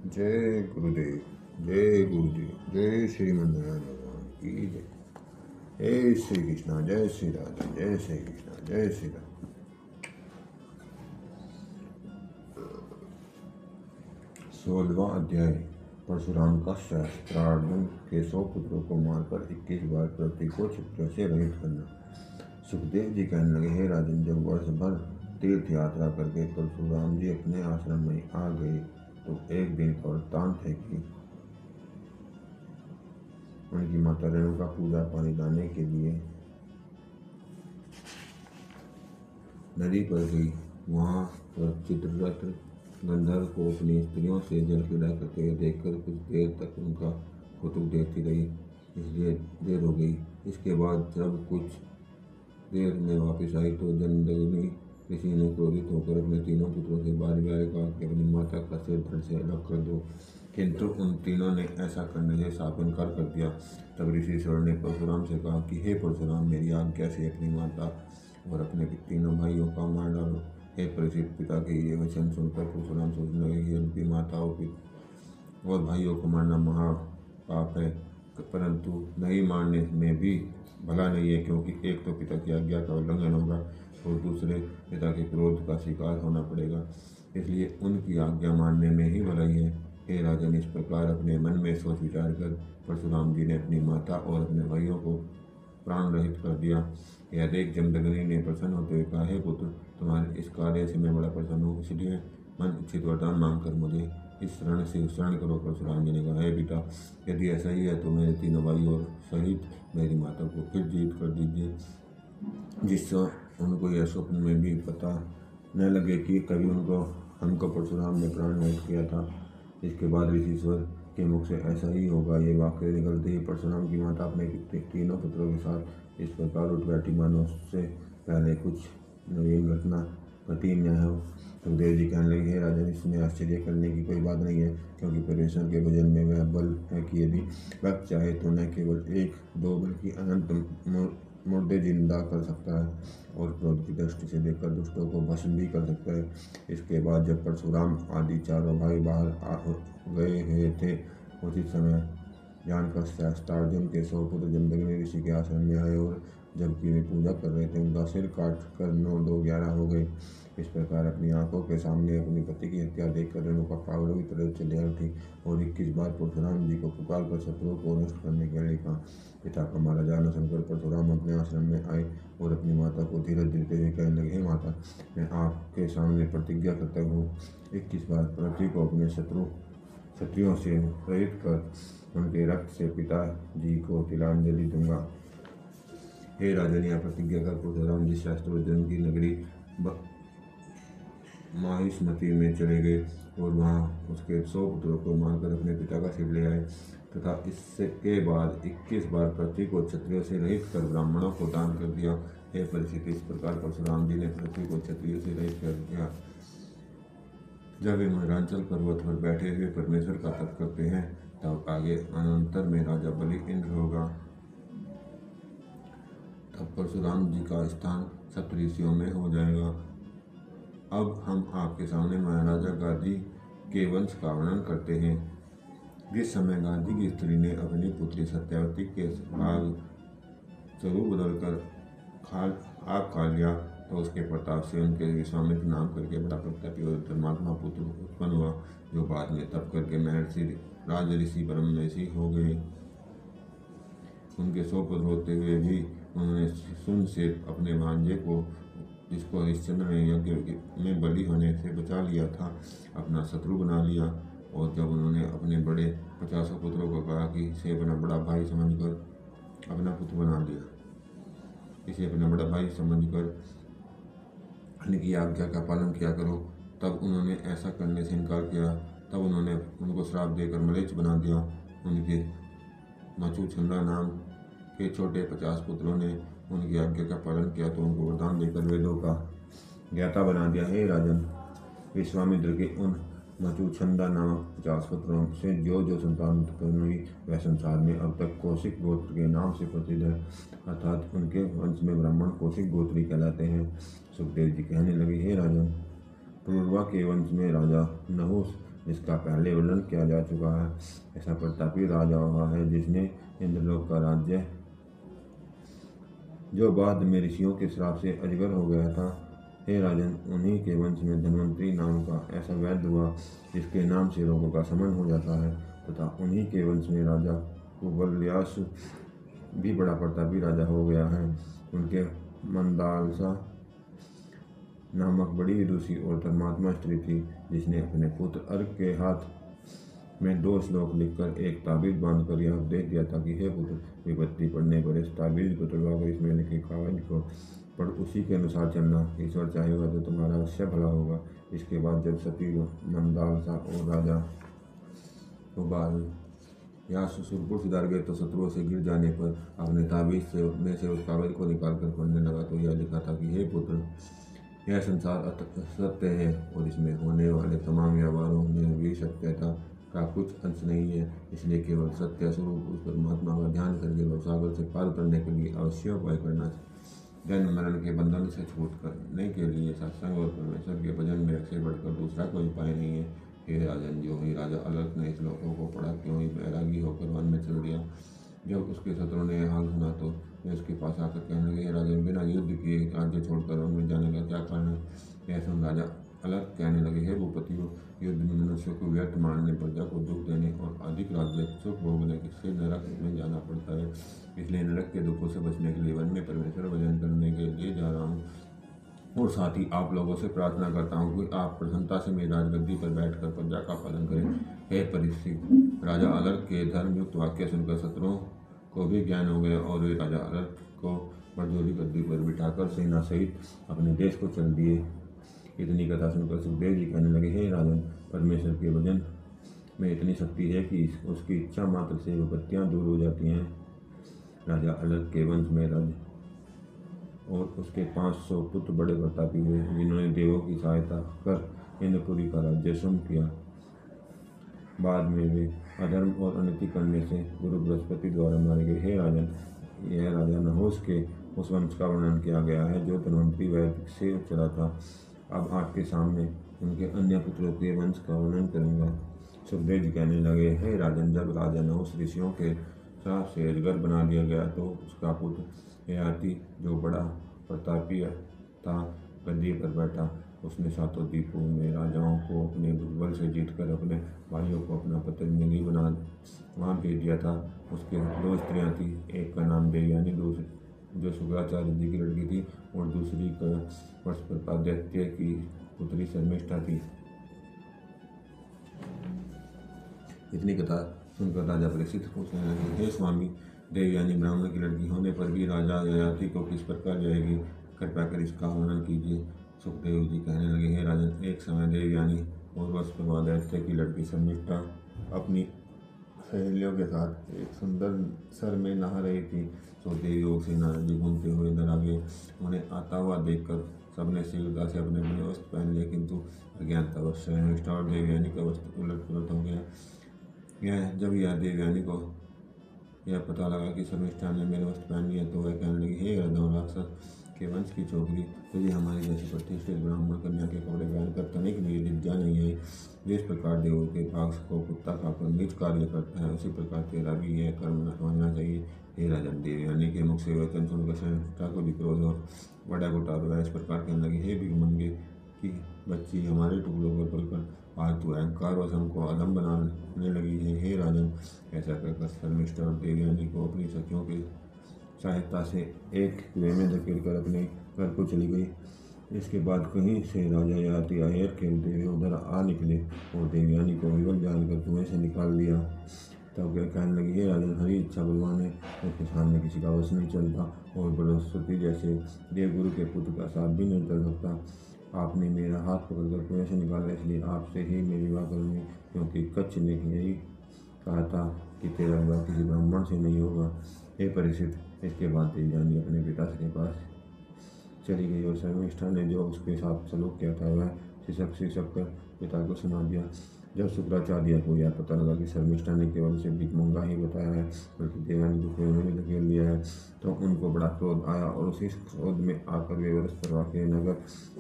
जय गुरुदेव, जय गुरुदेव, जय श्रीमन नारायण भगवान की जय। जय श्री कृष्णा, जय श्री राधा, जय श्री कृष्णा, जय श्री राधा। 16वां अध्याय। परशुराम का सहस्त्रार्जुन के 100 पुत्रों को मारकर 21 बार पृथ्वी को क्षत्रियों से रहित करना। सुखदेव जी कहने लगे, हे राजन, जब वर्ष भर तीर्थ यात्रा करके परशुराम जी अपने आश्रम में आ गए तो एक दिन का वृत्तांत है कि उनकी माता रेणुका पूजा पानी लाने के लिए नदी पर गई। वहाँ पर चित्ररथ गंधर्व को अपनी स्त्रियों से जल क्रीड़ा करते हुए देखकर कुछ देर तक उनका कौतुक देखती रही, इसलिए देर हो गई। इसके बाद जब कुछ देर में वापस आई तो जमदग्नि ऋषि ने क्रोधित होकर अपने तीनों पुत्रों से बारी बारी कहा कि अपनी माता का सिर धड़ से अलग कर दो, किंतु उन तीनों ने ऐसा करने से साफ इनकार कर दिया। तब ऋषि स्वर ने परशुराम से कहा कि हे परशुराम, मेरी आज्ञा से अपनी माता और अपने तीनों भाइयों का मार डालो। हे परीक्षित, पिता के ये वचन सुनकर परशुराम सोचने लगे कि उनकी माता और भाइयों को मारना महापाप है, परंतु नहीं मारने में भी भला नहीं है, क्योंकि एक तो पिता की आज्ञा का उल्लंघन होगा और दूसरे पिता के क्रोध का शिकार होना पड़ेगा, इसलिए उनकी आज्ञा मानने में ही भलाई है। हे राजन, इस प्रकार अपने मन में सोच विचार कर परशुराम जी ने अपनी माता और अपने भाइयों को प्राण रहित कर दिया। यह देख जमदग्नि ने प्रसन्न होते हुए कहा, हे पुत्र, तुम्हारे इस कार्य से मैं बड़ा प्रसन्न हूँ, इसलिए मन इच्छित वरदान मांगकर मुझे इस शरण से शरण करो। परशुराम जी ने कहा, हे पिता, यदि ऐसा ही है तो मेरे तीनों भाइयों सहित मेरी माता को फिर जीवित कर दीजिए, जिससे उनको यह स्वप्न में भी पता न लगे कि कभी हमको परशुराम ने प्राण नष्ट किया था। इसके बाद ऋषिश्वर के मुख से ऐसा ही होगा ये वाक्य निकलते ही परशुराम की माता अपने तीनों पुत्रों के साथ इस प्रकार उठ बैठी मानो उससे पहले कुछ नवीन घटना घटी न हो। सुखदेव जी कहने लगे, हे राजन, इसमें आश्चर्य करने की कोई बात नहीं है, क्योंकि परमेश्वर के भजन में वह बल है कि यदि भक्त चाहे तो न केवल एक दो बल्कि अनंत मुर्दे जिंदा कर सकता है और क्रोध की दृष्टि से देखकर दुष्टों को भस्म भी कर सकता है। इसके बाद जब परशुराम आदि चारों भाई बाहर गए हुए थे, उसी समय जानकर सहस्त्रार्जुन के 100 पुत्र जमदग्नि ऋषि के आश्रम में आए और जबकि वे पूजा कर रहे थे उनका सिर काट कर 9 2 11 हो गए। इस प्रकार अपनी आंखों के सामने अपनी पति की हत्या देखकर रेणुका पागलों की तरह चले उठी और 21 बार परशुराम जी को पुकार कर शत्रुओं को नष्ट करने के लिए कहा। पिता का मारा जाना सुनकर परशुराम अपने आश्रम में आए और अपनी माता को धीरज देते हुए कहने लगे, हे माता, मैं आपके सामने प्रतिज्ञा करता हूँ 21 बार पृथ्वी को अपने क्षत्रियों से रहित कर उनके रक्त से पिता जी को तिलांजलि दूंगा। हे राजन, यह प्रतिज्ञा कर परशुराम जी शास्त्रवज्जन की नगरी माहिष्मति में चले गए और वहाँ उसके 100 पुत्रों को मारकर अपने पिता का सिर ले आए तथा इसके बाद 21 बार पृथ्वी को क्षत्रियों से रहित कर ब्राह्मणों को दान कर दिया। हे परीक्षित, इस प्रकार परशुराम जी ने पृथ्वी को क्षत्रियों से रहित कर दिया। जब वे महेरांचल पर्वत पर बैठे हुए परमेश्वर का तप करते हैं, तब आगे अनंतर में राजा बलि इंद्र होगा। तब परशुराम जी का स्थान सप्तऋषियों में हो जाएगा। अब हम आपके सामने महाराजा गाधी के वंश का वर्णन करते हैं। जिस समय गाधी की स्त्री ने अपनी पुत्री सत्यावती के भाग स्वरूप बदलकर आप खा लिया तो उसके प्रताप से उनके विश्वामित्र नाम करके बड़ा प्रतापी और धर्मात्मा पुत्र उत्पन्न हुआ, जो बाद में तप करके महर्षि राज ऋषि ब्रह्मर्षि हो गए। उनके 100 पुत्र होते हुए भी उन्होंने सुन से अपने भांजे को, जिसको हरिश्चंद्र ने यज्ञ में बलि होने से बचा लिया था, अपना शत्रु बना लिया। और जब उन्होंने अपने बड़े 50 पुत्रों को कहा कि इसे अपना बड़ा भाई समझकर अपना पुत्र बना लिया, इसे अपना बड़ा भाई समझकर उनकी आज्ञा का पालन किया करो, तब उन्होंने ऐसा करने से इनकार किया। तब उन्होंने उनको श्राप देकर मलेच्छ बना दिया। उनके मचुछंदा नाम के छोटे 50 पुत्रों ने उनकी आज्ञा का पालन किया तो उनको वरदान देकर वेदों का ज्ञाता बना दिया। हे राजन, विश्वामित्र के उन मचुछंदा नामक 50 पुत्रों से जो संतान उत्पन्न हुई वह संसार में अब तक कौशिक गोत्र के नाम से प्रसिद्ध है, अर्थात उनके वंश में ब्राह्मण कौशिक गोत्री कहलाते हैं। सुखदेव जी कहने लगे, हे राजन, पूर्वा के वंश में राजा नहुस जिसका पहले वर्णन किया जा चुका है। ऐसा प्रतापी राजा हुआ है जिसने इंद्रलोक का राज्य, जो बाद में ऋषियों के श्राप से अजगर हो गया था। हे राजन, उन्हीं के वंश में धन्वंतरी नाम का ऐसा वैद्य हुआ जिसके नाम से रोगों का शमन हो जाता है, तथा उन्हीं के वंश में राजा कुबल्यास भी बड़ा प्रतापी राजा हो गया है। उनके मंदालसा नामक बड़ी विदुषी और धर्मात्मा स्त्री थी, जिसने अपने पुत्र अर्घ के हाथ में 2 श्लोक लिखकर एक ताबीज बांधकर यह उपदेश दिया था कि हे पुत्र, विपत्ति पड़ने पर इस ताबीज को तोड़वाकर इसमें लिखी कागज को पढ़ उसी के अनुसार चलना। ईश्वर चाहेगा तो तुम्हारा अवश्य भला होगा। इसके बाद जब सती मंदालसा और राजा कुबाल या सुरपुर सुधार गए तो शत्रुओं से गिर जाने पर अपने ताबीज से उस कागज को निकाल कर पढ़ने लगा तो यह लिखा था कि हे पुत्र, यह संसार सत्य है और इसमें होने वाले तमाम व्यवहारों में भी सत्यता का कुछ अंश नहीं है। इसलिए केवल सत्य स्वरूप उस परमात्मा का ध्यान करके वह सागर से पार करने के लिए अवश्य उपाय करना चाहिए। जन्म मरण के बंधन से छूट करने के लिए सत्संग और परमेश्वर के भजन में से बढ़कर दूसरा कोई उपाय नहीं है। हे राजन, जो ही राजा अलग ने इस श्लोकों को पढ़ा क्यों ही बैरागी होकर वन में चल दिया। जब उसके शत्रु ने यह हाल सुना तो वे उसके पास आकर कहने लगे, राजन, बिना युद्ध किए राज्य छोड़कर वन में जाने का क्या कारण है। यह सुन राजा अलग कहने लगे, हे भूपतियों, युद्ध में मनुष्य को व्यर्थ मारने, प्रजा को दुख देने और अधिक राज्य सुख भोगने से नरक में जाना पड़ता है। इसलिए नरक के दुखों से बचने के लिए वन में परमेश्वर भजन करने के लिए जा रहा हूँ और साथ ही आप लोगों से प्रार्थना करता हूँ कि आप प्रसन्नता से मेरी राजगद्दी पर बैठकर प्रजा का पालन करें। हे परीक्षित, राजा अलग के धर्मयुक्त वाक्य सुनकर शत्रुओं को भी ज्ञान हो गया और वे राजा अलग को बरजोरी गद्दी पर बिठाकर सेना सहित अपने देश को चल दिए। इतनी कथा सुनकर सुखदेव जी कहने लगे, हे राजन, परमेश्वर के भजन में इतनी शक्ति है कि उसकी इच्छा मात्र से विपत्तियाँ दूर हो जाती हैं। राजा अलग के वंश में राज और उसके 500 पुत्र बड़े प्रतापी हुए, जिन्होंने देवों की सहायता कर इंद्रपुरी का राज्य स्वयं किया। बाद में वे अधर्म और अनति करने से गुरु बृहस्पति द्वारा मारे गए। हे राजन, यह राजा नहुस के उस वंश का वर्णन किया गया है जो धन्वंतरी वैद्य से चला था। अब आपके सामने उनके अन्य पुत्रों के वंश का वर्णन करूंगा। सुखदेव जी कहने लगे, हे राजन, जब राजा नहुस ऋषियों के श्राप से अजगर बना दिया गया तो उसका पुत्र ययाति, जो बड़ा प्रतापी था, गद्दी पर बैठा। उसने 7 द्वीपों में राजाओं को अपने दुर्बल से जीतकर अपने भाइयों को अपना प्रतिनिधि बना वहाँ भेज दिया था। उसके 2 स्त्रियाँ थीं, एक का नाम देवयानी, दूसरी जो शुक्राचार्य जी की लड़की थी, और दूसरी का वर्षप्रपाद्यत्य की पुत्री शर्मिष्ठा थी। इतनी कथा सुनकर राजा परीक्षित पूछने लगे, हे स्वामी, देवयानी ब्राह्मण की लड़की होने पर भी राजा ययाति को किस प्रकार जाएगी, कृपया कर इसका वर्णन कीजिए। सुखदेव जी कहने लगे, हे राजन, एक समय देवयानी और वर्षप्रपाद्यत्य की लड़की शर्मिष्ठा अपनी सहेलियों के साथ एक सुंदर सर में नहा रही थी। तो देवयोग से नारद जी घूमते हुए इधर आ गए। उन्हें आता हुआ देखकर सबने शीघ्रता से अपने अपने वस्त्र पहन लिए, किंतु अज्ञानतावश शर्मिष्ठा और देवयानी का वस्त्र उलट पुलट हो गया। जब यह देवयानी को यह पता लगा कि शर्मिष्ठा ने मेरे वस्त्र पहन लिया तो वह कहने लगी, हे गंधर्व राक्षस के वंश की छोकरी, तुझे हमारी जैसी प्रतिष्ठित ब्राह्मण कन्या के कपड़े पहनकर तनिक भी लज्जा नहीं है। जिस प्रकार देवों के भाग को कुत्ता खाकर नीच कार्य करता है, उसी प्रकार तेरा भी यह कर्म समझना चाहिए। हे राजन, देवयानी के मुख से वचन सुनकर शर्मिष्ठा को भी क्रोध और बड़ा घुटाला हुआ। इस प्रकार कहने लगी, हे भिखमंगे की बच्ची, हमारे टुकड़ों पर पलकर आज तू अहंकार वश हमको अधम बनाने लगी है। हे राजन, ऐसा कहकर शर्मिष्ठा और देवयानी को अपनी सखियों की सहायता से एक कुएं में धकेल कर अपने घर को चली गई। इसके बाद कहीं से राजा ययाति आयर खेलते हुए उधर आ निकले और देवयानी को विवल जानकर कुएं से निकाल दिया। तब क्या कहने लगी, हे राजन, हरी इच्छा भगवान है, उसके सामने किसी का वश नहीं चलता और बृहस्पति जैसे देवगुरु के पुत्र का साथ भी नहीं चल सकता। आपने मेरा हाथ पकड़कर कुएं से निकाला, इसलिए आपसे ही मैं विवाह करूँगी, क्योंकि कच्छ ने यही कहा था कि तेरा विवाह किसी ब्राह्मण से नहीं होगा। हे परीक्षित, इसके बाद देवयानी अपने पिता के पास चली गई और शर्मिष्ठा ने जो उसके साथ सलूक किया था वह सिसक कर पिता को सुना दिया। जब शुक्राचार्य को यह पता लगा कि शर्मिष्ठा ने केवल उसे भिखमंगा ही बताया है, बल्कि देवयानी को कुएं में धकेल दिया है, तो उनको बड़ा क्रोध आया और उसी क्रोध में आकर वे वर्षप्रभा के नगर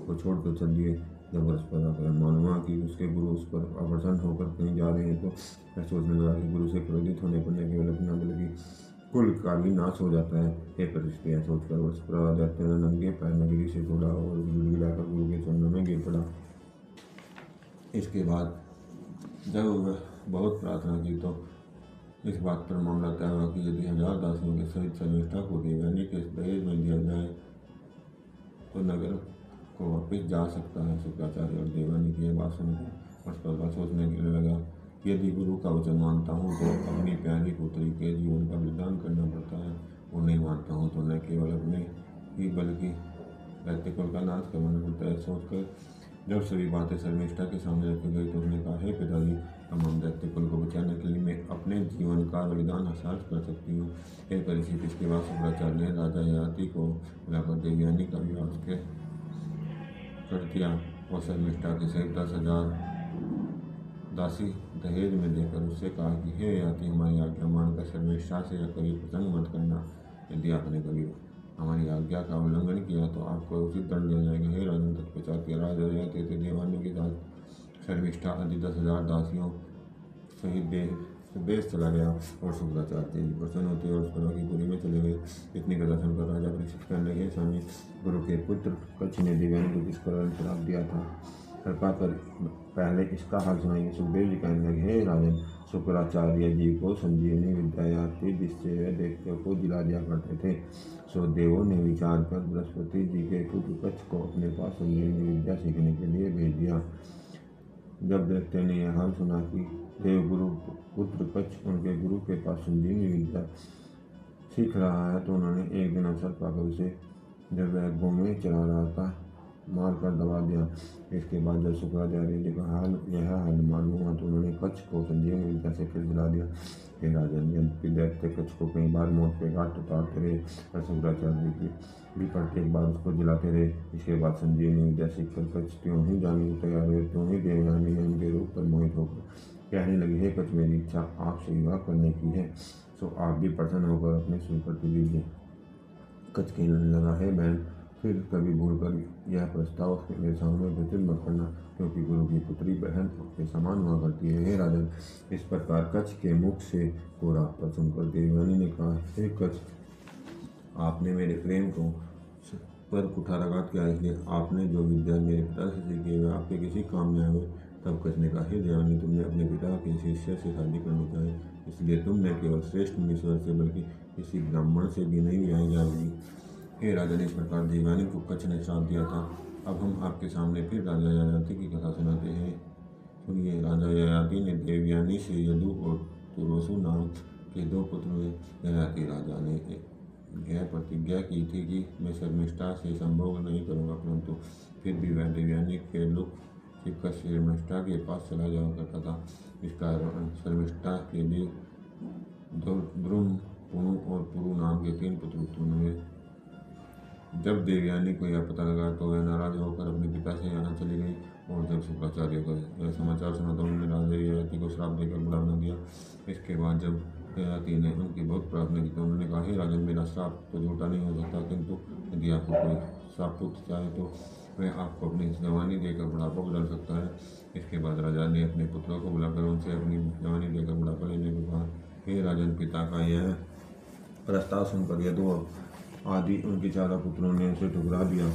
को छोड़कर चल दिए। जब परस्पर आकर मालूम हुआ कि उसके गुरु उस पर अप्रसन्न होकर कहीं जा रहे हैं तो वह सोचने लगा कि गुरु से क्रोधित होने पर न केवल अपना बल्कि कुल का भी नाश हो जाता है। हे परिस्थिति, यह सोचकर वस्त्र नंगे पैर नगरी से छोड़ा और गिड़गिड़ाकर गुरु के चरणों में गिर पड़ा। इसके बाद जब वह बहुत प्रार्थना की तो इस बात पर मामला तय हुआ कि यदि 1000 दासियों के सहित शर्मिष्ठा को देवयानी के दहेज में दिया जाए तो नगर को वापिस जा सकता है। शुक्राचार्य और देवयानी की यह बात सुनकर परस्पर सोचने लगा, यदि गुरु का वचन मानता हूँ तो अपनी प्यारी पुत्री के जीवन का बलिदान करना पड़ता है, और नहीं मानता हूँ तो न केवल अपने ही बल्कि दैत्यकुल का नाश करवाना पड़ता है। सोचकर जब सभी बातें शर्मिष्ठा के सामने रखी गई तो उसने कहा, हे पिताजी, तमाम दैत्यकुल को बचाने के लिए मैं अपने जीवन का बलिदान हस्ताक्षर कर सकती हूँ। हे परीक्षित, इसके बाद शुक्राचार्य ने राजा ययाति को बुलाकर देवयानी का विवाह कर दिया और शर्मिष्ठा के सहित 10,000 दासी दहेज में देकर उससे कहा कि हे ययाति, हमारी आज्ञा मानकर शर्मिष्ठा से कभी प्रसंग मत करना। यदि आपने कभी हमारी आज्ञा का उल्लंघन किया तो आपको उचित दंड दिया जाएगा। हे राजन, तत्पश्चात राजा ययाति देवयानी के साथ शर्मिष्ठा आदि 10,000 दासियों सहित देश चला गया और शुक्राचार्य जी प्रसन्न होते और उस की पुरी में चले गए। इतनी कथा सुनकर राजा परीक्षित कहने लगे, स्वामी, गुरु के पुत्र कच्छ ने देवयानी को किस कारण श्राप दिया था, कृपा कर पहले इसका हाल सुनाइए। सुखदेव जी कहने लगे, हे राजन, शुक्राचार्य जी को संजीवनी विद्या थी जिससे वे दैत्यों को जिला दिया करते थे। सो देवों ने विचार कर बृहस्पति जी के पुत्र कच्छ को अपने पास संजीवनी विद्या सीखने के लिए भेज दिया। जब दैत्य ने यह हाल सुना कि देवगुरु पुत्र कच्छ उनके गुरु के पास संजीवनी विद्या सीख रहा है तो उन्होंने एक दिन अवसर पाकर उसे, जब वह घूमे चला रहा था, मार कर दबा दिया। इसके बाद जब शुक्राचार्य जी का यह हाल मालूम हुआ तो उन्होंने कच्छ को संजीवनी विद्या से फिर जला दिया। हे राजन, यद्यपि दैत्य कच्छ को कई बार मौत के घाट उतारते रहे और शुक्राचार्य जी भी प्रत्येक बार उसको जलाते रहे। इसके बाद संजीवनी विद्या सीखकर कच्छ त्यों ही जाने को तैयार हुए, त्यों ही देवयानी ने उनके रूप पर मोहित होकर कहने लगी, हे कच्छ, मेरी इच्छा आपसे विवाह करने की है, सो आप भी प्रसन्न होकर अपने स्वीकृति दीजिए। कच्छ कहने लगा, हे बहन, फिर कभी भूलकर यह प्रस्ताव मेरे सामने प्रस्तुत मत करना, क्योंकि गुरु की पुत्री बहन के समान हुआ करती है। हे राजन, इस प्रकार कच्छ के मुख से पूरा पर सुनकर देवयानी ने कहा, हे कच्छ, आपने मेरे प्रेम को पर कुठाराघात किया, इसलिए आपने जो विद्या मेरे पिता से सीखी है वह आपके किसी काम में आए। तब कच्छ ने कहा, हे देवयानी, तुमने अपने पिता के शिष्य से शादी करनी चाहिए, इसलिए तुम न केवल श्रेष्ठ मुनीश्वर से बल्कि किसी ब्राह्मण से भी नहीं ब्याही जाओगी। हे राजन, इस प्रकार देवयानी को कच्छ ने श्राप दिया था। अब हम आपके सामने फिर राजा ययाति की कथा सुनाते हैं। सुनिए। राजा ययाति ने देवयानी से यदु और तुरोसु नाम के 2 पुत्र हुए। ययाति राजा ने यह प्रतिज्ञा की थी कि मैं शर्मिष्ठा से संभोग नहीं करूँगा, परंतु फिर भी वह देवयानी के लुक छिपकर शर्मिष्ठा के पास चला जाया करता था। इस कारण शर्मिष्ठा के लिए द्रुम, पुनु और पुरु नाम के 3 पुत्र उत्पन्न हुए। जब देवयानी को यह पता लगा तो वह नाराज होकर अपने पिता से यहाँ चली गई, और जब शुक्राचार्य को यह समाचार सुना तो उन्होंने राजा ययाति को श्राप देकर बुरा बना दिया। इसके बाद जब ययाति ने उनकी बहुत प्रार्थना की तो उन्होंने कहा, हे राजन, मेरा श्राप तो झूठा नहीं हो सकता, किंतु यदि आपको कोई श्रापयुक्त चाहे तो वह आपको अपनी जवानी देकर बुढ़ापा को डाल सकता है। इसके बाद राजा ने अपने पुत्रों को बुलाकर उनसे अपनी जवानी देकर बुढ़ापा लेने को कहा। हे राजन, पिता का यह प्रस्ताव सुनकर यदु आदि उनके 4 पुत्रों ने उसे ठुकरा दिया,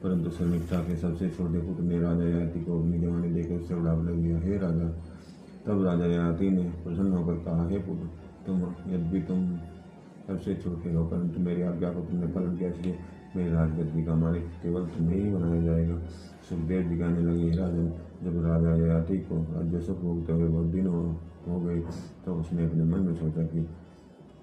परंतु शर्मिष्ठा के सबसे छोटे पुत्र ने राजा ययाति को अपनी जवानी देकर उससे बुढ़ापा ले लिया। हे राजा, तब राजा ययाति ने प्रसन्न होकर कहा, हे पुत्र, यद्यपि तुम सबसे छोटे हो परंतु मेरी आज्ञा को तुमने पालन किया, इसलिए मेरी राजगद्दी का मालिक केवल तुम्हें ही बनाया जाएगा। सुखदेव जी कहने लगे, हे राजन, जब राजा ययाति को राज्य सुख भोगते हुए बहुत दिन हो गए तो उसने अपने मन में सोचा कि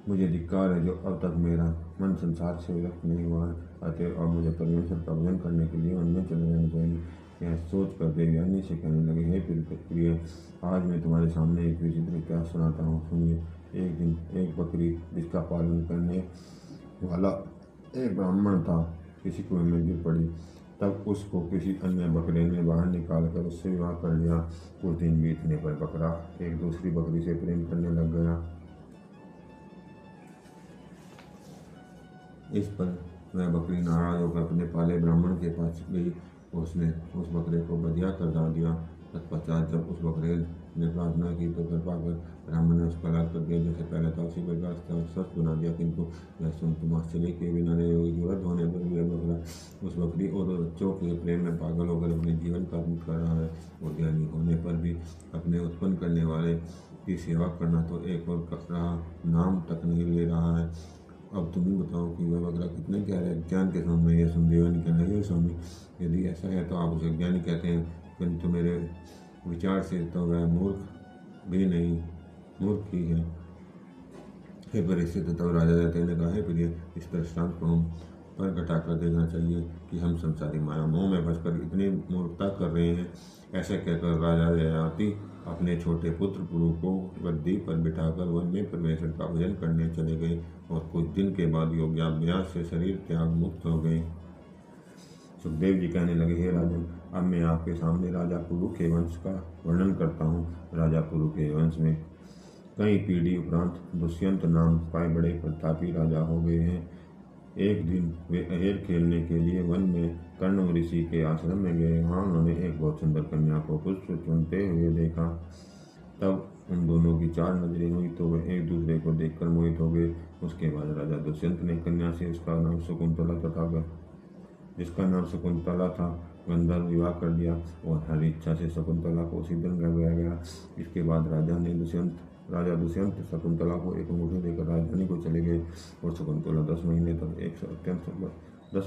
मुझे धिक्कार है जो अब तक मेरा मन संसार से विरक्त नहीं हुआ है, अतएव अब मुझे परमेश्वर का भजन करने के लिए वन में चले जाना चाहिए। यह सोच कर देवयानी से कहने लगे, हे प्रिय, आज मैं तुम्हारे सामने एक विचित्र इतिहास सुनाता हूँ, सुनिए। एक दिन एक बकरी जिसका पालन करने वाला एक ब्राह्मण था किसी कुएं में गिर पड़ी। तब उसको किसी अन्य बकरे ने बाहर निकाल कर उससे विवाह कर लिया। कुछ दिन बीतने पर बकरा एक दूसरी बकरी से प्रेम करने लग गया। इस पर वह बकरी नाराज होकर अपने पाले ब्राह्मण के पास गई उसने उस बकरे को बधिया कर डाल दिया। तत्पश्चात जब उस बकरे ने प्रार्थना की तो कृपा कर ब्राह्मण ने उसका लाभ कर दिया जैसे पहले था उसी प्रकार स्वस्थ बना दिया। किंतु यह सुन तुम आश्चर्य के बिना युवक होने पर भी यह बकरा उस बकरी और बच्चों के प्रेम में पागल होकर अपने जीवन का अंत कर रहा है। और ज्ञानी होने पर भी अपने उत्पन्न करने वाले की सेवा करना तो एक और कर रहा, नाम तक नहीं ले रहा है। अब तुम ही बताओ कि वह बकरा कितने गहरे ज्ञान के सामने यह संदेहन कहना है स्वामी। यदि ऐसा है तो आप उसे ज्ञानी कहते हैं, किंतु मेरे विचार से तो वह मूर्ख भी नहीं, मूर्ख ही है। हे परिस्थिति, तब राजा रहते ने कहा, हे प्रिय, इस दृष्टांत को हम पर घटाकर देखना चाहिए कि हम संसारी माया मोह में फंसकर इतनी मूर्खता कर रहे हैं। ऐसा कहकर राजा ययाति अपने छोटे पुत्र पुरु को गद्दी पर बिठाकर वन में परमेश्वर का भजन करने चले गए और कुछ दिन के बाद योगाभ्यास से शरीर त्याग मुक्त हो गए। सुखदेव जी कहने लगे, हे राजन, अब मैं आपके सामने राजा पुरु के वंश का वर्णन करता हूँ। राजा पुरु के वंश में कई पीढ़ी उपरांत दुष्यंत नाम पाए बड़े प्रतापी राजा हो गए हैं। एक दिन वे अहेर खेलने के लिए वन में कर्ण ऋषि के आश्रम में गए। वहाँ उन्होंने एक बहुत सुंदर कन्या को पुष्प चुनते हुए देखा। तब उन दोनों की चार नजरें हुई तो वे एक दूसरे को देखकर मोहित हो गए। उसके बाद राजा दुष्यंत ने कन्या से, उसका नाम शकुंतला तथा जिसका नाम शकुंतला था, गंधर्व विवाह कर दिया और हर इच्छा से शकुंतला को उसी दिन घर लाया गया। इसके बाद राजा दुष्यंत शकुंतला को एक अंगूठी देकर राजधानी को चले गए और शकुंतला 10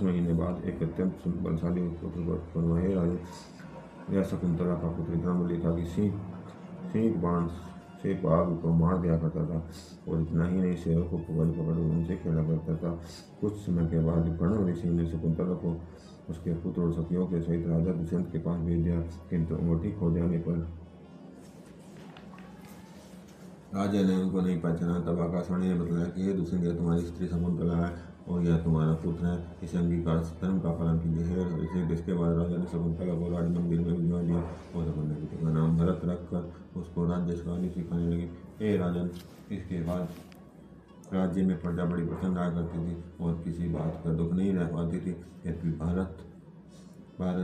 महीने बाद एक अत्यंत बलशाली पुत्र बनवाए राजा। यह शकुंतला का पुत्र इतना बलि था कि सिंह बाण से बाघ को मार दिया करता था और इतना ही नहीं, शेरों को पकड़ उनसे खेला करता था। कुछ समय के बाद कर्ण ऋषि ने शकुंतला को उसके पुत्र और सखियों के सहित राजा दुष्यंत के पास भेज दिया। किंतु अंगूठी खो जाने पर राजा ने उनको नहीं पहचाना। तब आकाशवाणी ने बताया कि हे दुष्यंत, यह तुम्हारी स्त्री शकुंतला है और यह तुम्हारा पुत्र है। इस अंगीकार धर्म का पालन कीजिए। इसके बाद राजा ने शकुंतला को राज मंदिर में भिजवा दिया और अपने पिता का नाम भरत रखकर उसको राज्य शैली सिखाने लगे। हे राजन, इसके बाद राज्य में प्रजा बड़ी प्रसन्न रहा करती थी और किसी बात का दुख नहीं रह पाती थी। यद्यपि भारत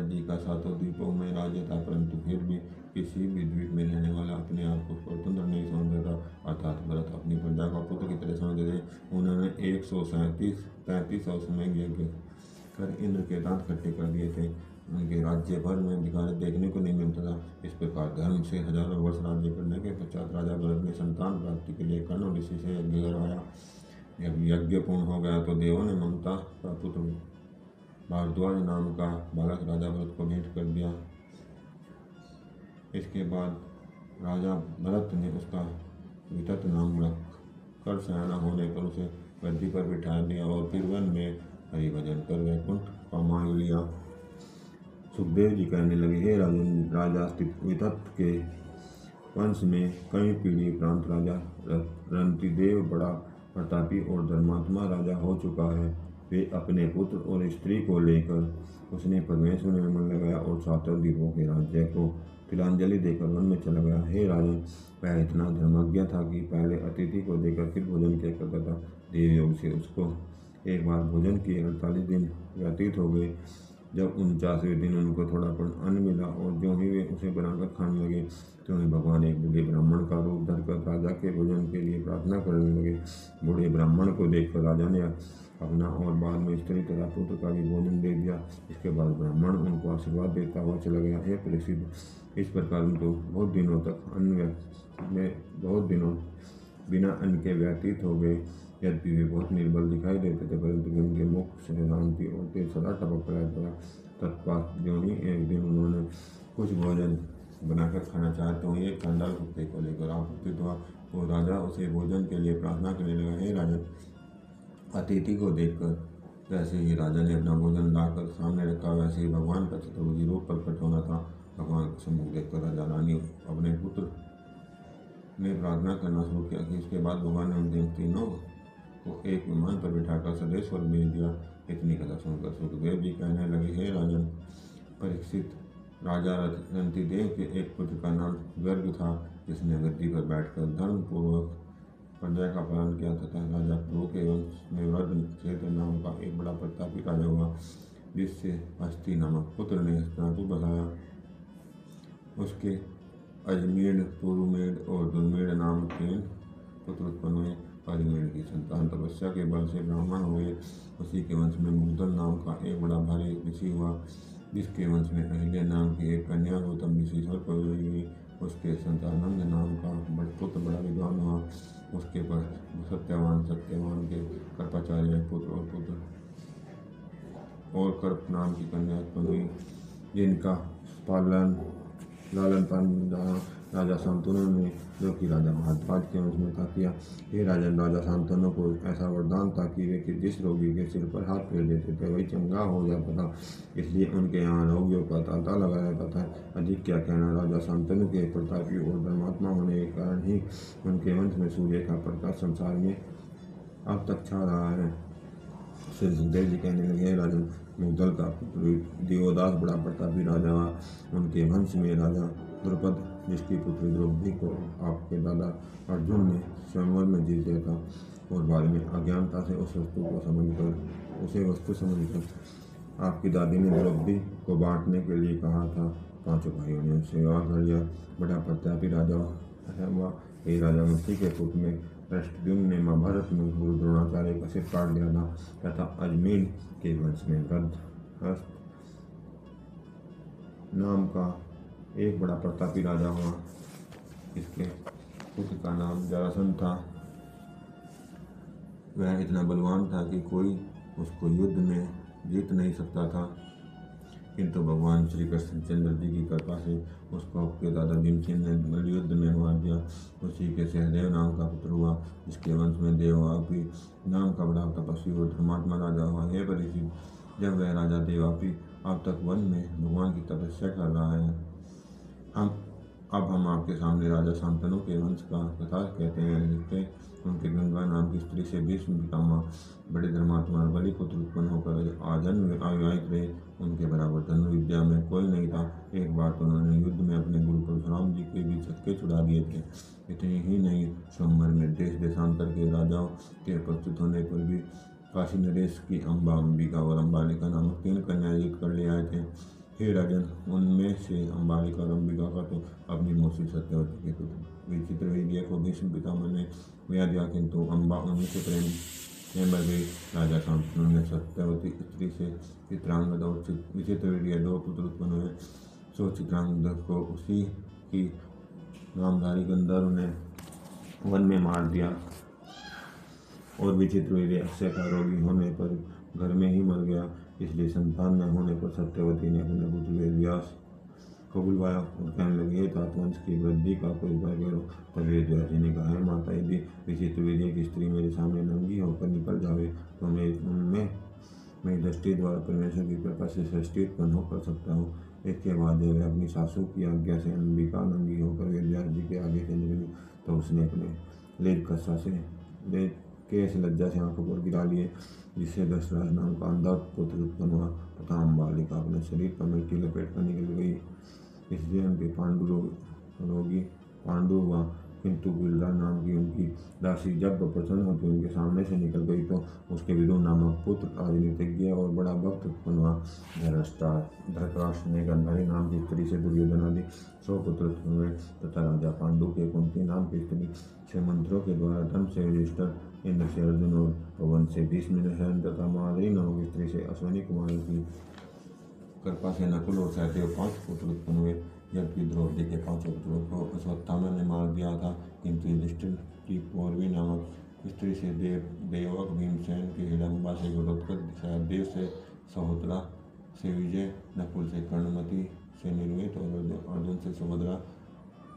जी का 7 द्वीपों में राज्य था, परंतु फिर भी किसी भी द्वीप में रहने वाला अपने आप को स्वतंत्र नहीं समझता था। अर्थात भरत अपनी प्रजा का पुत्र की तरह समझते थे। उन्होंने 133 अश्वमेध यज्ञ कर इंद्र के दांत खट्टे कर दिए थे। उनके राज्य भर में भिखारी देखने को नहीं मिलता था। इस प्रकार धर्म से हजारों वर्ष राज्य करने के पश्चात राजा भरत ने संतान प्राप्ति के लिए कर्ण ऋषि से यज्ञ करवाया। जब यज्ञ पूर्ण हो गया तो देवों ने ममता का पुत्र भारद्वाज नाम का बालक राजा भरत को भेंट कर दिया। इसके बाद राजा भरत ने उसका वितत नाम रख कर सयाना होने पर उसे गद्दी पर बिठा दिया और फिर वन में हरि भजन कर वैकुंठ का मान लिया। सुखदेव जी कहने लगे, हे राजन, राजा वितत के वंश में कई पीढ़ी उपरांत राजा रंतिदेव बड़ा प्रतापी और धर्मात्मा राजा हो चुका है। वे अपने पुत्र और स्त्री को लेकर उसने परमेश्वर में मन लगाया और 7 द्वीपों के राज्य को तिलांजलि देकर वन में चला गया। हे राजन, वह इतना धर्मज्ञ था कि पहले अतिथि को देकर फिर भोजन किया करता था। देव योग से उसको एक बार भोजन किए 48 दिन व्यतीत हो गए। जब 49वें दिन उनको थोड़ापन अन्न मिला और जो ही वे उसे बनाकर खाने लगे तो भगवान एक बूढ़े ब्राह्मण का रूप धरकर राजा के भोजन के लिए प्रार्थना करने लगे। बूढ़े ब्राह्मण को देखकर राजा ने अपना और बाद में स्त्री तथा पुत्र का भी भोजन दे दिया। इसके बाद ब्राह्मण उनको आशीर्वाद देता हुआ चला गया। हे प्रसिद्ध, इस प्रकार उनको बहुत दिनों बिना अन्न के व्यतीत हो गए। यद्यपि वे बहुत निर्बल दिखाई देते थे, परंतु उनके मुख से शांति और तेज सदा टपक रहता था। तत्पश्चात जो ही एक दिन उन्होंने कुछ भोजन बनाकर खाना चाहा तो एक चंडाल कुत्ते को लेकर उपस्थित हुआ और राजा उसे भोजन के लिए प्रार्थना करने लगा। हे राजन, अतिथि को देखकर जैसे ही राजा ने अपना भोजन लाकर सामने रखा, वैसे ही भगवान का चतुर्भुज रूप प्रकट होना था। भगवान को सम्मुख देखकर राजा रानी अपने पुत्र ने प्रार्थना करना शुरू किया कि इसके बाद भगवान ने उन तीनों को एक विमान पर बिठाकर सदेश्वर भेज दिया। इतनी कथा सुनकर सुखदेव जी कहने लगे, हे राजन परीक्षित, राजा रंतिदेव के एक पुत्र का नाम गर्ग था, जिसने गद्दी पर बैठकर धर्म पूर्वक प्रजा का पालन किया तथा राजा पुरु के वंश में वृद्ध क्षेत्र नाम का एक बड़ा प्रतापी राजा हुआ। जिससे हस्ती नामक पुत्र ने हस्तिनापुर बसाया। उसके अजमेर, पुरुमेड़ और दुर्मेड़ नाम 3 पुत्र उत्पन्न हुए। अजमेर की संतान तपस्या के बल से ब्राह्मण हुए। उसी के वंश में मुग्धल नाम का एक बड़ा भारी ऋषि हुआ, जिसके वंश में अहिल्या नाम की एक कन्या गौतम ऋषि स्वर पर हुई। उसके संतानंद नाम का पुत्र बड़ा विद्वान हुआ। उसके पर सत्यवान के कर्पाचार्य पुत्र और कर्प नाम की कन्या उत्पन्न हुई, जिनका लालन पालन राजा शांतनु ने, जो कि राजा भारद्वाज के वंश में था, किया। हे राजन, राजा शांतनु को ऐसा वरदान था कि वे जिस रोगी के सिर पर हाथ फेर देते थे वही चंगा हो जाता था, इसलिए उनके यहाँ रोगियों का तांता लगा रहता था। अधिक क्या कहना, राजा शांतनु के प्रतापी और धर्मात्मा होने के कारण ही उनके वंश में सूर्य का प्रकाश संसार में अब तक छा रहा है। श्री सुखदेव जी कहने लगे, राजन, मुग्धल का पुत्र दिवोदास बड़ा प्रतापी राजा हुआ। उनके वंश में राजा द्रुपद, जिसकी पुत्री द्रौपदी को आपके दादा अर्जुन ने स्वयंवर में जीत लिया था और बाद में अज्ञानता से उस वस्तु समझकर आपकी दादी ने द्रौपदी को बांटने के लिए कहा था। 5 भाइयों ने उससे विवाह कर लिया। बड़ा प्रतापी राजा हुआ। हे राजा, मसी के पुत्र में धृष्टद्युम्न ने महाभारत में गुरु द्रोणाचार्य का सिर काट दिया था तथा अजमेर के वंश में वृद्धहस्त नाम का एक बड़ा प्रतापी राजा हुआ। इसके पुत्र का नाम जरासंध था। वह इतना बलवान था कि कोई उसको युद्ध में जीत नहीं सकता था, किंतु भगवान श्री कृष्णचंद्र जी की कृपा से उसको आपके दादा भीमसेन ने युद्ध में मार दिया। उसी के सहदेव नाम का पुत्र हुआ, जिसके वंश में देववापी नाम का बड़ा तपस्वी और धर्मात्मा राजा हुआ। हे परीक्षित, जब वह राजा देववापी अब तक वन में भगवान की तपस्या कर रहा है, हम आपके सामने राजा शांतनु के वंश का कथा कहते हैं। जिसके उनके गंगा नाम की स्त्री से भीष्म पितामह बड़े धर्मात्मा बलि पुत्र उत्पन्न होकर आजन्म अविवाहित रहे। उनके बराबर धनु विद्या में कोई नहीं था। एक बार तो उन्होंने युद्ध में अपने गुरु परशुराम जी के भी छक्के छुड़ा दिए थे। इतनी ही नहीं, स्वयंवर में देश देशांतर के राजाओं के उपस्थित होने पर भी काशी नरेश की अंबिका और अम्बालिका नामक 3 कन्याएं जीत कर ले आए थे। हे राजन, उनमें से अम्बालिका और अंबिका का तो अपनी मौसी सत्यवती के पुत्र विचित्रवीर्य को भीष्म पितामह ने ब्याह दिया, किंतु अम्बा उन्हीं से प्रेम में मर गई। राजा शांतनु ने सत्यवती स्त्री से चित्रांगद और विचित्रवीर्य 2 पुत्र उत्पन्न हुए। सो चित्रांगद को उसी की नामधारी गंधर्व ने वन में मार दिया और विचित्रवीर्य अक्षय का रोगी होने पर घर में ही मर गया। इसलिए संतान न होने पर सत्यवती ने अपने पुत्र वेद व्यास को बुलवाया और कहने लगी, तातवंश की वृद्धि का कोई उपाय करो। तब वेद व्यास जी ने कहा, है माता, यदि विचित्रवीर्य की स्त्री मेरे सामने नंगी होकर निकल जावे तो मैं उनमें मेरी दृष्टि द्वारा परमेश्वर की कृपा से सृष्टि उत्पन्न होकर सकता हूँ। इसके बाद जब वह अपनी सासू की आज्ञा से अंबिका नंगी होकर वेद व्यास जी के आगे से निकली तो उसने अपने लेद केश लज्जा से आंखों पर गिरा लिए, जिससे दशरथ नाम का अंधा पुत्र उत्पन्न हुआ तथा अम्बालिका अपने शरीर पर मिट्टी लपेट कर निकल गई। इसलिए उनके रोगी पांडु हुआ, किंतु गुलजार नाम की उनकी दासी जब प्रसन्न होकर उनके सामने से निकल गई तो उसके विदुर नामक पुत्र राजनीतिज्ञ और बड़ा भक्त उत्पन्न हुआ। धृतराष्ट्र ने गंधारी नाम की स्त्री से दुर्योधन आदि 100 पुत्र उत्पन्न हुए तथा राजा पांडु के कुंती नाम की स्त्री 6 मंत्रों के द्वारा धर्म से युधिष्ठिर, इंद्र से अर्जुन और पवन से भीष्म तथा माधुरी नामक स्त्री से अश्विनी कुमार की कृपा से नकुल और सहदेव 5 पुत्र उत्पन्न हुए। जबकि द्रौपदी के 5 पुत्रों को अश्वत्थामा ने मार दिया था, किंतु युधिष्ठिर की पौरवी नामक स्त्री से देवक, भीमसेन की हिडम्बा से घटोत्कच, सहदेव से सहोत्रा, से विजय, नकुल से कर्णमती, से निर्मित और अर्जुन से सुभद्रा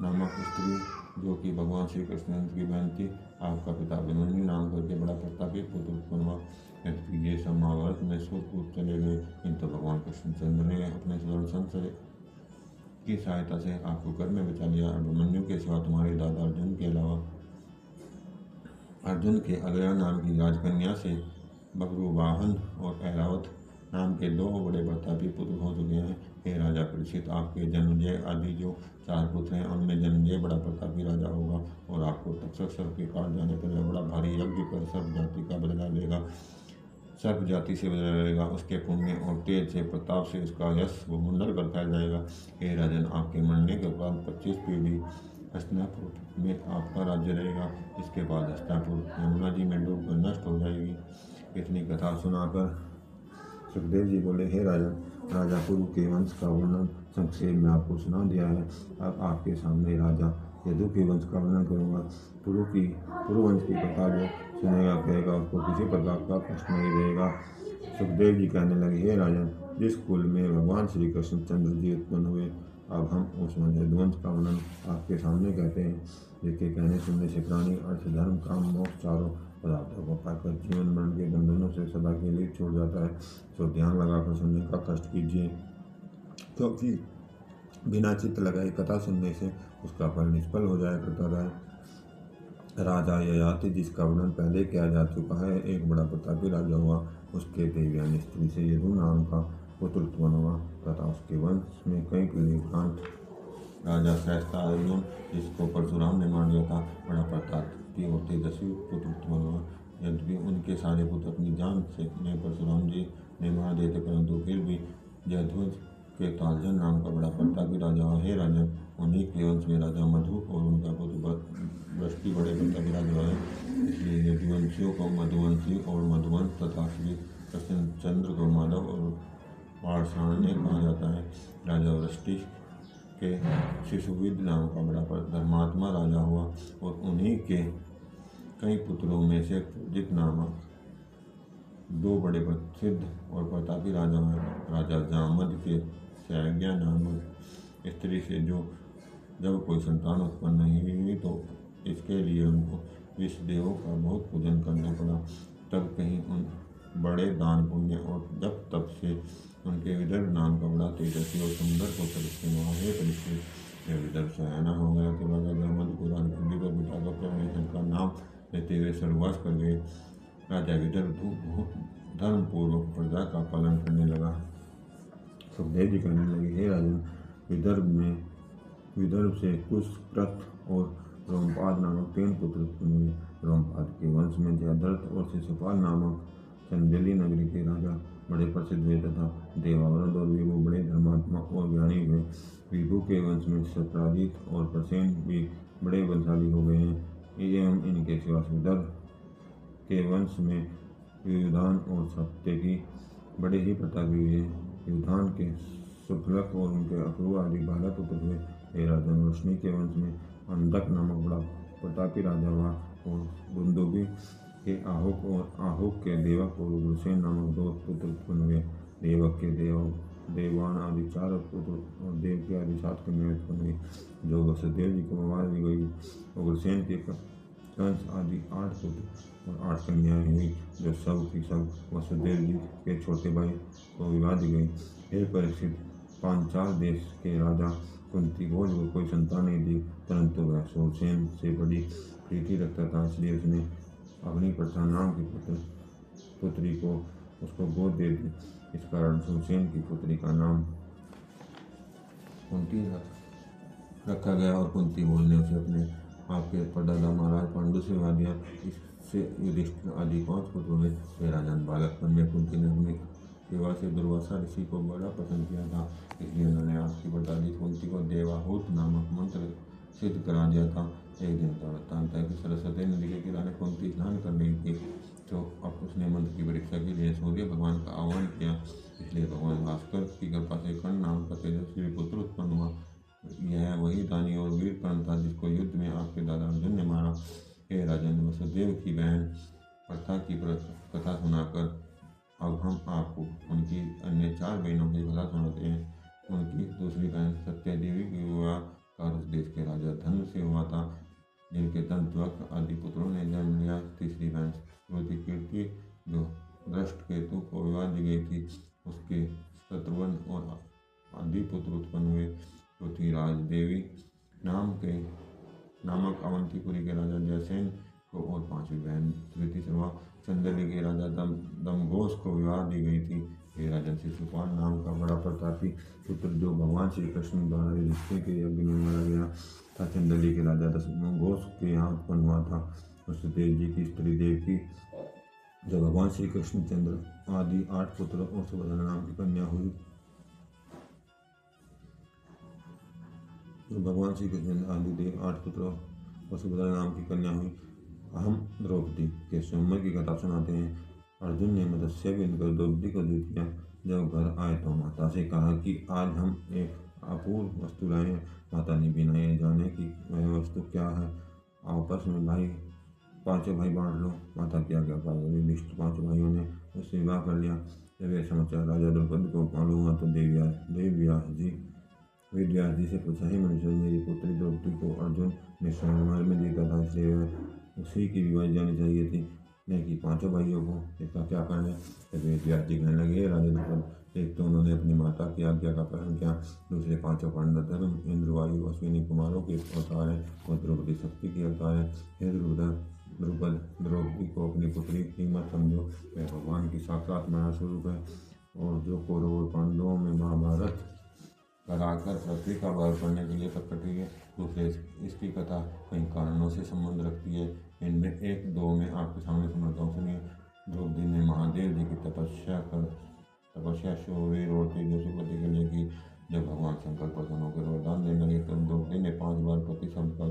नामक स्त्री, जो कि भगवान श्री कृष्ण की बहन थी, आपका पिता अभिमन्यु नाम करके बड़ा प्रतापी पुत्र उत्पन्न हुआ। यद्यपि ये सब महाभारत में सूत चले गए, किंतु भगवान कृष्णचंद्र ने अपने सुदर्शन की सहायता से आपको घर में बचा लिया। अभिमन्यु के सिवा तुम्हारे दादा अर्जुन के अलावा अर्जुन के अगया नाम की राजकन्या से बब्रुवाहन और ऐरावत नाम के 2 बड़े प्रतापी पुत्र हो चुके हैं। हे राजा परीक्षित, आपके जन्मजय आदि जो 4 पुत्र हैं, उनमें जन्मजय बड़ा प्रतापी राजा होगा और आपको तक्षक सर्प के काट जाने पर वह बड़ा भारी यज्ञ कर सर्प जाति का बदला लेगा। सर्प जाति से बदलेगा, उसके पुण्य और तेज से प्रताप से उसका यश वो मंडल पर फैल जाएगा। हे राजन, आपके मरने के बाद 25 पीढ़ी हस्तिनापुर में आपका राज्य रहेगा। इसके बाद हस्तिनापुर यमुना जी में डूबकर नष्ट हो जाएगी। इतनी कथा सुनाकर सुखदेव जी बोले, हे राजन, राजा पुरु के वंश का वर्णन संक्षेप में आपको सुना दिया है। अब आपके सामने राजा यदु के वंश का वर्णन करूँगा। पुरुवंश की कथा जो सुनेगा कहेगा उसको किसी प्रकार का कष्ट नहीं रहेगा। सुखदेव जी कहने लगे, हे राजन, जिस कुल में भगवान श्री कृष्णचंद्र जी उत्पन्न हुए, अब हम उस यदुवंश का वर्णन आपके सामने कहते हैं, जिसके कहने सुनने से प्राणी अर्थ धर्म काम मोक्ष चारों पदार्थों को पाकर जीवन मरण के बंधनों से सदा के लिए छोड़ जाता है। तो ध्यान लगाकर सुनने का कष्ट कीजिए, क्योंकि बिना चित्त लगाए कथा सुनने से उसका फल निष्फल हो जाया करता है। राजा ययाति, जिसका वर्णन पहले किया जा चुका है, एक बड़ा प्रतापी राजा हुआ। उसके देवयानी स्त्री से यदु नाम का पुत्र उत्पन्न हुआ तथा उसके वंश में कई पीढ़ी उपरांत राजा सहस्ता अर्जुन, जिसको परशुराम ने मार दिया था, बड़ा प्रतापी और तेजस्वी पुत्र उत्पन्न हुआ। यद्यपि उनके सारे पुत्र अपनी जान से परशुराम जी ने मार दिए थे, परंतु फिर भी जयध्वज के तालजन नाम का बड़ा प्रतापी राजा हुआ। हे राजन, उन्हीं के वंश में राजा मधु और उनका पुत्र वृष्टि बड़े प्रतापी राजा है। इसलिए यदुवंशियों को मधुवंशी और मधुवंश तथा श्री कृष्णचंद्र को माधव और पाषाण्य कहा जाता है। राजा वृष्टि के शिशुविद नाम का बड़ा धर्मात्मा राजा हुआ और उन्हीं के कई पुत्रों में से प्रजित नामक 2 बड़े प्रसिद्ध और प्रतापी राजा हैं। राजा जामद के सैज्ञा नामक स्त्री से जब कोई संतान उत्पन्न नहीं हुई तो इसके लिए उनको विषदेवों का बहुत पूजन करना पड़ा। तब कहीं उन बड़े दान पुण्य और जब तब से उनके विदर्भ नाम का बड़ा तेजस्वी और सुंदर पुत्र उसके वहाँ हे परीक्षित, जब विदर्भ सयाना हो गया तो राजा जामद को राजगद्दी पर बिठाकर परमेश्वर का नाम लेते हुए स्वर्गवास कर गए। राजा विदर्भ धर्मपूर्वक प्रजा का पालन करने लगा। सुखदेव जी कहने लगे, हे राजन, विदर्भ से कुश, प्रथ और रोमपाद नामक 3 पुत्र उत्पन्न हुए। रोमपाद के वंश में जयद्रथ और शिशुपाल नामक चंदेली नगरी के राजा बड़े प्रसिद्ध हुए तथा देवावरद और विभु बड़े धर्मात्मा और ज्ञानी हुए। विभु के वंश में सत्राजित और प्रसेन भी बड़े बलशाली हो गए हैं। एवं इनके सिवा विदर्भ के वंश में युधान और सत्यकी बड़े ही प्रतापी हुए। युधान के सुफलक और उनके अक्रूर आदि 12 पुत्र हुए। हे राजन, रोशनी के वंश में अंधक नामक बड़ा प्रतापी राजा हुआ और दुंदुभी के आहुक और आहुक के देवक और उग्रसेन नामक 2 पुत्र उत्पन्न हुए। देवक के देवान आदि 4 पुत्र और देव के आदि 7 कन्याएं उत्पन्न हुई, जो वसुदेव जी को मार दी गई। उग्रसेन के कंस आदि 8 पुत्र और 8 कन्याएं हुई, जो सब की सब वसुदेव जी के छोटे भाई को विवाह दी गई। हे परीक्षित, पांचाल देश के राजा कुंती भोज को कोई संतान नहीं दी, परंतु वह शूरसेन से बड़ी प्रीति रखता था, इसलिए उसने अपनी प्रथा नाम की पुत्री को उसको गोद दे दी। इस कारण शूरसेन की पुत्री का नाम कुंती रखा गया और कुंती भोज ने उसे अपने आपके परदादा महाराज पांडु से विवाह दिया। इससे युधिष्ठिर आदि 5 पुत्र हुए। हे राजन, बालकपन में कुंती ने अपनी सेवा से दुर्वासा ऋषि को बड़ा पसंद किया था, इसलिए उन्होंने आपकी परदादी कुंती को देवाहूत नामक मंत्र सिद्ध करा दिया था। एक दिन का वृत्तांत है कि सरस्वती नदी के किनारे कुंती स्नान कर रही थी, तो अब उसने मंत्र की परीक्षा के लिए सूर्य भगवान का आह्वान किया। इसलिए भगवान भास्कर की कृपा से कर्ण नाम का तेजस्वी पुत्र उत्पन्न हुआ। यह वही दानी और वीर कर्ण था जिसको युद्ध में आपके दादा अर्जुन ने मारा। हे राजन, वसुदेव की बहन प्रथा की कथा सुनाकर अब हम आपको उनकी अन्य 4 बहनों की कथा सुनाते हैं। उनकी दूसरी बहन सत्यदेवी की विवाह कारस देश के राजा धन से हुआ था, जिनके दंतवक्र आदि पुत्रों ने जन्म लिया। तीसरी बहन श्रुति कीर्ति, जो दृष्टकेतु को विवाह दी गई थी, उसके शत्रुघ्न और आदि पुत्र उत्पन्न हुए। चौथी राजदेवी नामक अवंतीपुरी के राजा जयसेन को और 5वीं बहन धृति सर्वा चंदेली के राजा दमघोष को विवाह दी गई थी। हे राजन, शिशुपाल नाम का बड़ा प्रतापी पुत्र, जो भगवान श्री कृष्ण द्वारा युधिष्ठिर के यज्ञ में मारा गया था, चंदेली के राजा दमघोष के यहाँ उत्पन्न हुआ था। वसुदेव जी की स्त्री देवकी जब भगवान श्री कृष्णचंद्र आदि 8 पुत्र और सुभद्रा नाम की कन्या हुई, तो भगवान श्री कृष्ण आदि देव 8 पुत्र और सुभद्रा नाम की कन्या हुई। हम द्रौपदी के स्वयंवर की कथा सुनाते हैं। अर्जुन ने मत्स्य बिनकर द्रौपदी को दे दिया। जब घर आए तो माता से कहा कि आज हम एक अपूर्व वस्तु लाए हैं। माता ने बिना ये जाने कि वह वस्तु क्या है, आपस में पांचों भाई बांट लो। माता की आज्ञा पाकर युधिष्ठिर 5 भाइयों ने उससे विवाह कर लिया। जब यह समाचार राजा द्रौपदी को मालूम हुआ तो वेदव्यास जी से पूछा, हे मनुष्य, मेरी पुत्री द्रौपदी को अर्जुन ने स्वयंवर में जीता था, इसलिए वह उसी की विवाह जानी चाहिए थी, नहीं कि 5 भाइयों को। इसका क्या कारण है? जब वेदव्यास जी कहने लगे, राजा द्रौपदी, एक तो उन्होंने अपनी माता की आज्ञा का पालन किया, दूसरे 5 पांडव धर्म, इंद्र, वायु, अश्विनी कुमारों के अवतार है और द्रौपदी शक्ति के अवतार है। हे द्रुपद, द्रौपदी को अपनी पुत्री की मत समझो। वह भगवान की साक्षात माया स्वरूप है और जो कौरव और पांडवों में महाभारत कराकर पृथ्वी का भार पड़ने के लिए प्रकट हुई है। दूसरे, इसकी कथा कई कारणों से संबंध रखती है। इनमें 1-2 में आपके सामने सुनाता हूँ, सुनिए। द्रौपदी ने महादेव जी की तपस्या शौर्य और तेजस्वी पति के लिए की। जब भगवान शंकर प्रसन्न होकर वरदान देने लगे तब द्रौपदी ने 5 बार पति शब्द का